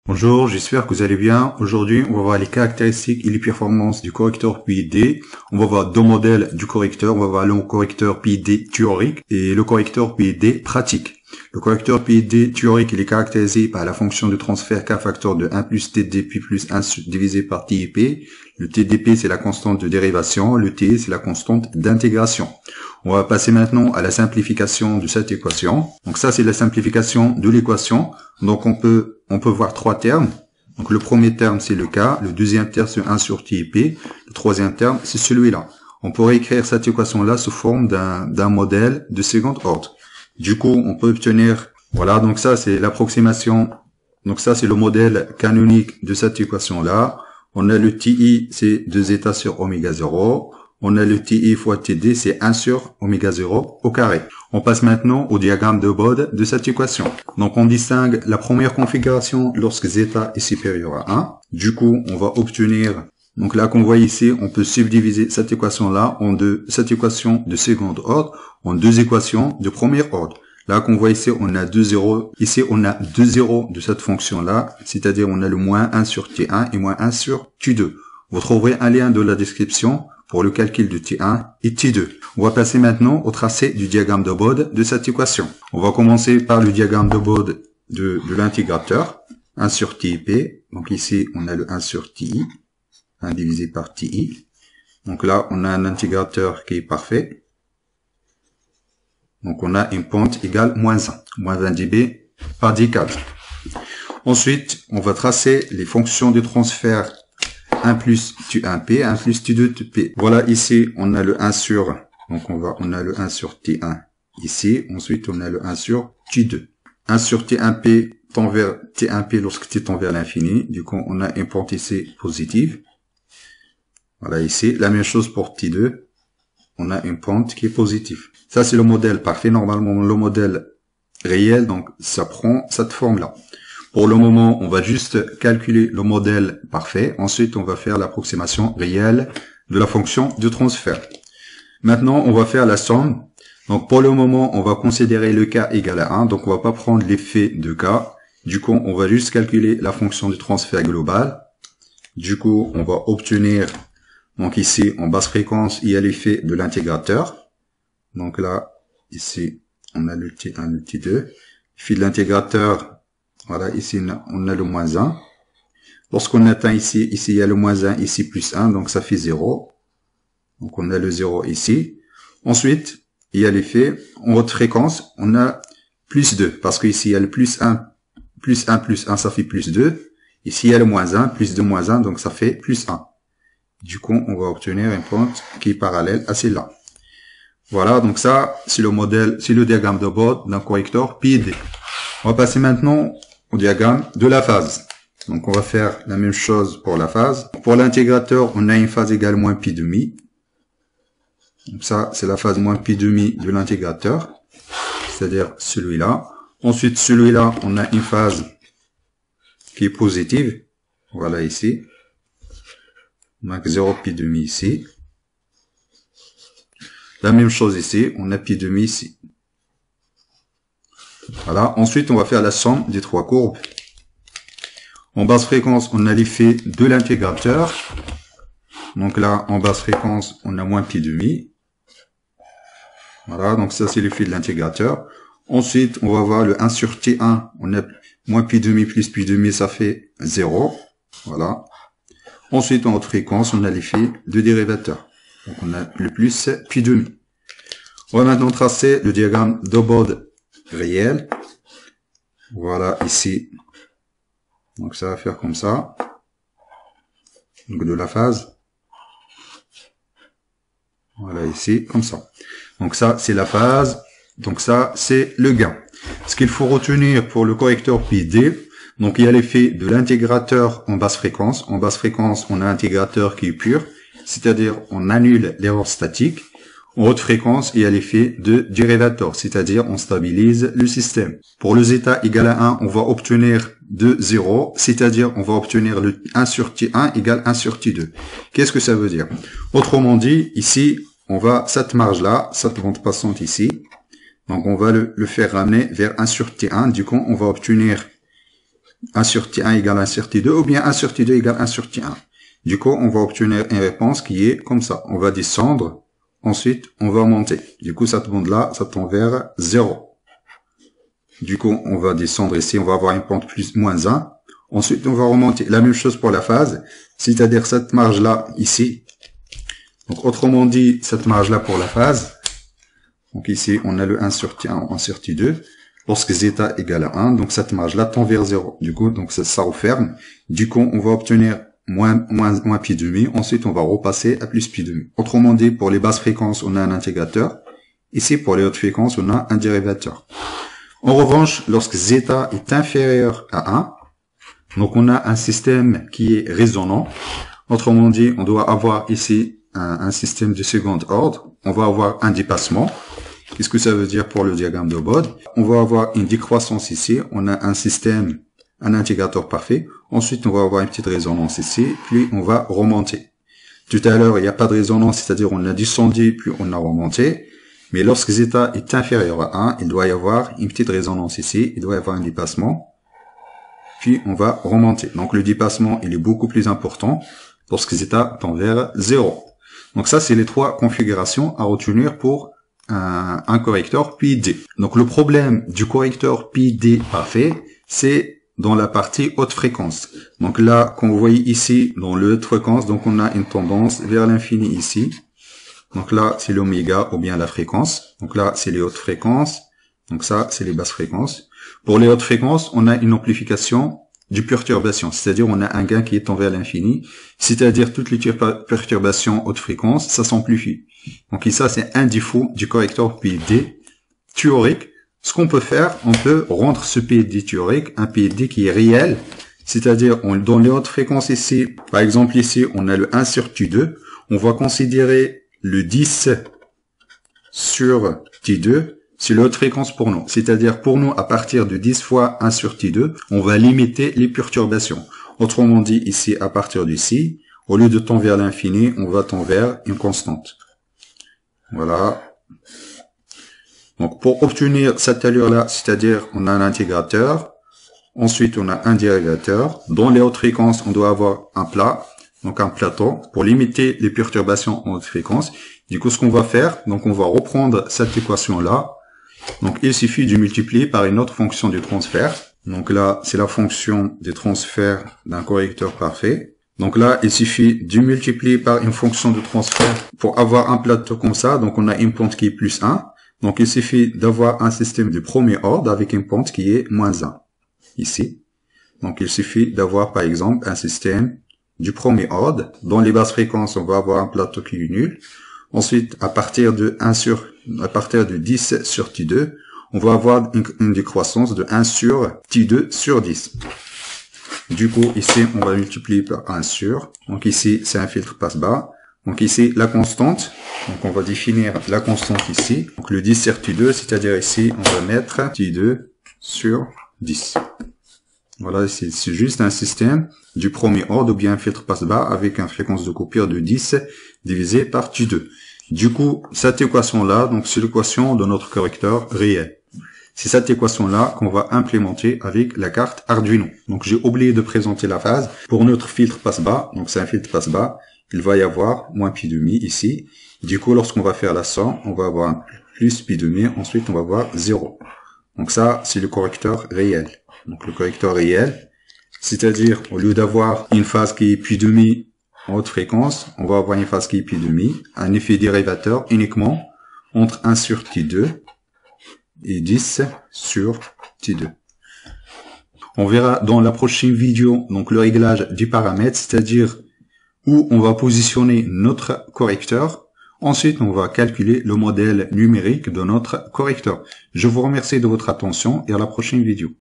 Bonjour, j'espère que vous allez bien. Aujourd'hui, on va voir les caractéristiques et les performances du correcteur PID. On va voir deux modèles du correcteur. On va voir le correcteur PID théorique et le correcteur PID pratique. Le correcteur PID théorique, il est caractérisé par la fonction de transfert k facteur de 1 plus TDP plus 1 divisé par TIP. Le TDP, c'est la constante de dérivation. Le T, c'est la constante d'intégration. On va passer maintenant à la simplification de cette équation. Donc ça, c'est la simplification de l'équation. Donc on peut voir trois termes. Donc le premier terme, c'est le K. Le deuxième terme, c'est 1 sur TIP. Le troisième terme, c'est celui-là. On pourrait écrire cette équation-là sous forme d'un modèle de second ordre. Du coup, on peut obtenir, voilà, donc ça, c'est l'approximation. Donc ça, c'est le modèle canonique de cette équation-là. On a le TI, c'est 2 états sur oméga 0. On a le TI fois TD, c'est 1 sur oméga 0 au carré. On passe maintenant au diagramme de Bode de cette équation. Donc on distingue la première configuration lorsque zeta est supérieur à 1. Du coup, on va obtenir, donc là qu'on voit ici, on peut subdiviser cette équation-là cette équation de second ordre en deux équations de premier ordre. Là qu'on voit ici, on a 2 zéros. Ici, on a 2 zéros de cette fonction-là, c'est-à-dire on a le moins 1 sur T1 et moins 1 sur T2. Vous trouverez un lien de la description pour le calcul de T1 et T2. On va passer maintenant au tracé du diagramme de Bode de cette équation. On va commencer par le diagramme de Bode de l'intégrateur. 1 sur TIP. Donc ici, on a le 1 sur TI. 1 divisé par TI. Donc là, on a un intégrateur qui est parfait. Donc on a une pente égale moins 1. Moins 20 dB par D4. Ensuite, on va tracer les fonctions de transfert 1 plus T1P, 1 plus T2P. Voilà, ici, on a le 1 sur, donc on a le 1 sur T1 ici. Ensuite, on a le 1 sur T2. 1 sur T1P tend vers T1P lorsque T tend vers l'infini. Du coup, on a une pente ici positive. Voilà, ici. La même chose pour T2. On a une pente qui est positive. Ça, c'est le modèle parfait. Normalement, le modèle réel, donc, ça prend cette forme-là. Pour le moment, on va juste calculer le modèle parfait. Ensuite, on va faire l'approximation réelle de la fonction de transfert. Maintenant, on va faire la somme. Donc, pour le moment, on va considérer le K égal à 1. Donc, on va pas prendre l'effet de K. Du coup, on va juste calculer la fonction de transfert global. Du coup, on va obtenir, donc ici, en basse fréquence, il y a l'effet de l'intégrateur. Donc là, ici, on a le T1, le T2. L'effet de l'intégrateur. Voilà, ici, on a le moins 1. Lorsqu'on atteint ici, il y a le moins 1, ici plus 1, donc ça fait 0. Donc on a le 0 ici. Ensuite, il y a l'effet, en haute fréquence, on a plus 2, parce qu'ici, il y a le plus 1, plus 1, plus 1, ça fait plus 2. Ici, il y a le moins 1, plus 2, moins 1, donc ça fait plus 1. Du coup, on va obtenir une pente qui est parallèle à celle-là. Voilà, donc ça, c'est le modèle, c'est le diagramme de Bode d'un correcteur PID. On va passer maintenant au diagramme de la phase. Donc, on va faire la même chose pour la phase. Pour l'intégrateur, on a une phase égale moins pi demi. Donc, ça, c'est la phase moins pi demi de l'intégrateur. C'est-à-dire celui-là. Ensuite, celui-là, on a une phase qui est positive. Voilà, ici. Donc, 0 pi demi ici. La même chose ici. On a pi demi ici. Voilà. Ensuite, on va faire la somme des trois courbes. En basse fréquence, on a l'effet de l'intégrateur. Donc là, en basse fréquence, on a moins pi demi. Voilà. Donc ça, c'est l'effet de l'intégrateur. Ensuite, on va voir le 1 sur T1. On a moins pi demi plus pi demi, ça fait 0. Voilà. Ensuite, en haute fréquence, on a l'effet de dérivateur. Donc on a le plus pi demi. On va maintenant tracer le diagramme de Bode réel. Voilà, ici. Donc, ça va faire comme ça. Donc, de la phase. Voilà, ici, comme ça. Donc, ça, c'est la phase. Donc, ça, c'est le gain. Ce qu'il faut retenir pour le correcteur PID, donc, il y a l'effet de l'intégrateur en basse fréquence. En basse fréquence, on a un intégrateur qui est pur. C'est-à-dire, on annule l'erreur statique. En haute fréquence, il y a l'effet de dérivateur, c'est-à-dire on stabilise le système. Pour le zeta égal à 1, on va obtenir de 0, c'est-à-dire on va obtenir le 1 sur T1 égale 1 sur T2. Qu'est-ce que ça veut dire? Autrement dit, ici, on va, cette marge-là, cette bande passante ici, donc on va le faire ramener vers 1 sur T1, du coup on va obtenir 1 sur T1 égale 1 sur T2, ou bien 1 sur T2 égale 1 sur T1. Du coup, on va obtenir une réponse qui est comme ça. On va descendre, ensuite, on va monter. Du coup, cette bande-là, ça tend vers 0. Du coup, on va descendre ici, on va avoir une pente plus moins 1. Ensuite, on va remonter. La même chose pour la phase, c'est-à-dire cette marge-là, ici. Donc, autrement dit, cette marge-là pour la phase. Donc, ici, on a le 1 sur T1, 1 sur T2. Lorsque zeta égale à 1, donc cette marge-là tend vers 0. Du coup, donc ça referme. Du coup, on va obtenir moins pi demi. Ensuite, on va repasser à plus pi demi. Autrement dit, pour les basses fréquences, on a un intégrateur. Ici, pour les hautes fréquences, on a un dérivateur. En revanche, lorsque zeta est inférieur à 1, donc on a un système qui est résonant. Autrement dit, on doit avoir ici un système de second ordre. On va avoir un dépassement. Qu'est-ce que ça veut dire pour le diagramme de Bode? On va avoir une décroissance ici. On a un système, un intégrateur parfait. Ensuite, on va avoir une petite résonance ici. Puis, on va remonter. Tout à l'heure, il n'y a pas de résonance, c'est-à-dire on a descendu, puis on a remonté. Mais lorsque zeta est inférieur à 1, il doit y avoir une petite résonance ici. Il doit y avoir un dépassement. Puis, on va remonter. Donc, le dépassement, il est beaucoup plus important lorsque zeta tend vers 0. Donc, ça, c'est les trois configurations à retenir pour un correcteur PID. Donc le problème du correcteur PID parfait, c'est dans la partie haute fréquence. Donc là, comme vous voyez ici, dans le haute fréquence, donc on a une tendance vers l'infini ici. Donc là, c'est l'oméga ou bien la fréquence. Donc là, c'est les hautes fréquences. Donc ça, c'est les basses fréquences. Pour les hautes fréquences, on a une amplification du perturbation, c'est-à-dire on a un gain qui est vers l'infini, c'est-à-dire toutes les perturbations haute fréquence, ça s'amplifie. Donc ça, c'est un défaut du correcteur PID théorique. Ce qu'on peut faire, on peut rendre ce PID théorique un PID qui est réel, c'est-à-dire dans les hautes fréquences ici, par exemple ici, on a le 1 sur T2, on va considérer le 10 sur T2, c'est la haute fréquence pour nous. C'est-à-dire pour nous, à partir de 10 fois 1 sur T2, on va limiter les perturbations. Autrement dit, ici, à partir d'ici, au lieu de tendre vers l'infini, on va tendre vers une constante. Voilà. Donc pour obtenir cette allure-là, c'est-à-dire on a un intégrateur, ensuite on a un dérivateur. Dans les hautes fréquences, on doit avoir un plat, donc un plateau, pour limiter les perturbations en haute fréquence. Du coup, ce qu'on va faire, donc on va reprendre cette équation-là. Donc, il suffit de multiplier par une autre fonction de transfert. Donc là, c'est la fonction de transfert d'un correcteur parfait. Donc là, il suffit de multiplier par une fonction de transfert pour avoir un plateau comme ça. Donc, on a une pente qui est plus 1. Donc, il suffit d'avoir un système de premier ordre avec une pente qui est moins 1. Ici. Donc, il suffit d'avoir, par exemple, un système du premier ordre. Dans les basses fréquences, on va avoir un plateau qui est nul. Ensuite, à partir de 10 sur T2, on va avoir une décroissance de 1 sur T2 sur 10. Du coup, ici, on va multiplier par 1 sur. Donc ici, c'est un filtre passe-bas. Donc ici, la constante. Donc on va définir la constante ici. Donc le 10 sur T2, c'est-à-dire ici, on va mettre T2 sur 10. Voilà, c'est juste un système du premier ordre ou bien un filtre passe-bas avec une fréquence de coupure de 10 divisé par T2. Du coup, cette équation-là, donc c'est l'équation de notre correcteur réel. C'est cette équation-là qu'on va implémenter avec la carte Arduino. Donc j'ai oublié de présenter la phase. Pour notre filtre passe-bas, donc c'est un filtre passe-bas, il va y avoir moins pi demi ici. Du coup, lorsqu'on va faire la somme, on va avoir un plus pi demi, ensuite on va avoir 0. Donc ça, c'est le correcteur réel. Donc le correcteur réel, c'est-à-dire au lieu d'avoir une phase qui est pi demi en haute fréquence, on va avoir une phase qui est pi demi, un effet dérivateur uniquement entre 1 sur T2 et 10 sur T2. On verra dans la prochaine vidéo donc le réglage du paramètre, c'est-à-dire où on va positionner notre correcteur. Ensuite, on va calculer le modèle numérique de notre correcteur. Je vous remercie de votre attention et à la prochaine vidéo.